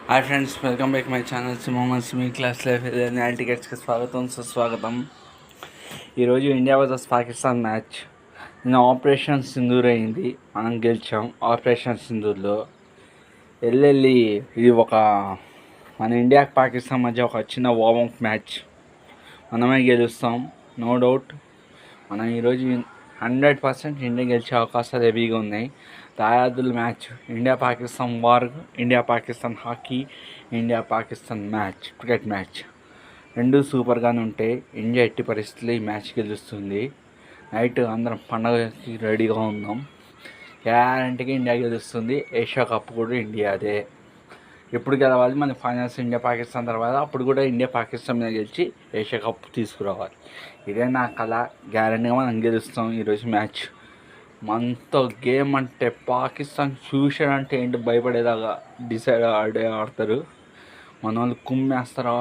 Hi friends, welcome back my channel Mohammed మీ class life టికెట్స్కి స్వాగతం సుస్వాగతం. ఈరోజు ఇండియా వర్సెస్ పాకిస్తాన్ మ్యాచ్. నిన్న ఆపరేషన్ సింధూర్ అయింది, మనం గెలిచాం. ఆపరేషన్ సింధూర్లో వెళ్ళి ఇది మన ఇండియాకి పాకిస్తాన్ మధ్య ఒక చిన్న వార్మప్ మ్యాచ్. మనమే గెలుస్తాం, నో డౌట్. మనం ఈరోజు 100% ఇండియా గెలిచే అవకాశాలు హెవీగా ఉన్నాయి. దాయాదుల match, India Pakistan war, India Pakistan hockey, India Pakistan match, cricket match రెండు సూపర్గానే ఉంటాయి. ఇండియా ఎట్టి పరిస్థితుల్లో ఈ మ్యాచ్ గెలుస్తుంది. నైట్ అందరం పండగకి రెడీగా ఉందాం. గ్యారంటీగా ఇండియా గెలుస్తుంది. ఏషియా కప్ కూడా ఇండియాదే. ఎప్పుడు గెలవాలి మన ఫైనల్స్ ఇండియా పాకిస్తాన్ తర్వాత, అప్పుడు కూడా ఇండియా పాకిస్తాన్ మీద గెలిచి ఏషియా కప్ తీసుకురావాలి. ఇదే నా కళ. గ్యారంటీగా మనం గెలుస్తాం ఈరోజు మ్యాచ్. మనతో గేమ్ అంటే పాకిస్తాన్ చూసాడంటే ఏంటి భయపడేలాగా డిసైడ్ ఆడతారు. మన వాళ్ళు కుమ్మేస్తారో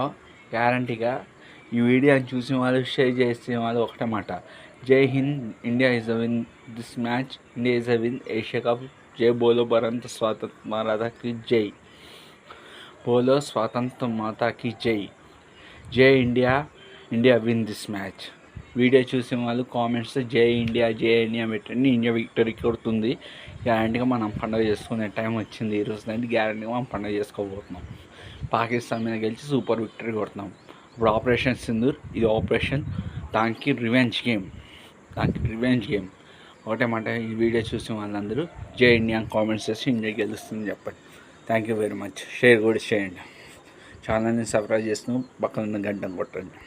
గ్యారంటీగా. ఈ వీడియోని చూసిన వాళ్ళు, షేర్ చేసిన వాళ్ళు ఒకటే మాట, జై Hind, India is a win this match, India is a win Asia cup. జై బోలో భారత స్వాతంత్ర మాతాకి జై, బోలో స్వాతంత్ర మాతాకి జై. జై India, India win this match. Video చూసిన వాళ్ళు కామెంట్స్ జై ఇండియా పెట్టండి. ఇండియా విక్టరీ కొడుతుంది. గ్యారంటీగా మనం పండుగ చేసుకునే టైం వచ్చింది. ఈరోజు నైట్ గ్యారంటీగా మనం పండుగ చేసుకోబోతున్నాం. పాకిస్తాన్ మీద గెలిచి సూపర్ విక్టరీ కొడుతున్నాం. ఇప్పుడు ఆపరేషన్ సింధూర్, ఇది ఆపరేషన్, దానికి రివెంజ్ గేమ్. ఒకటే మాట, ఈ వీడియో చూసిన వాళ్ళందరూ జై ఇండియా కామెంట్స్ చేసి ఇండియా గెలుస్తుంది చెప్పండి. Thank you very much. Share కూడా చేయండి. ఛానల్ని సబ్స్క్రైబ్ చేస్తూ పక్కన ఉన్న గంటను కొట్టండి.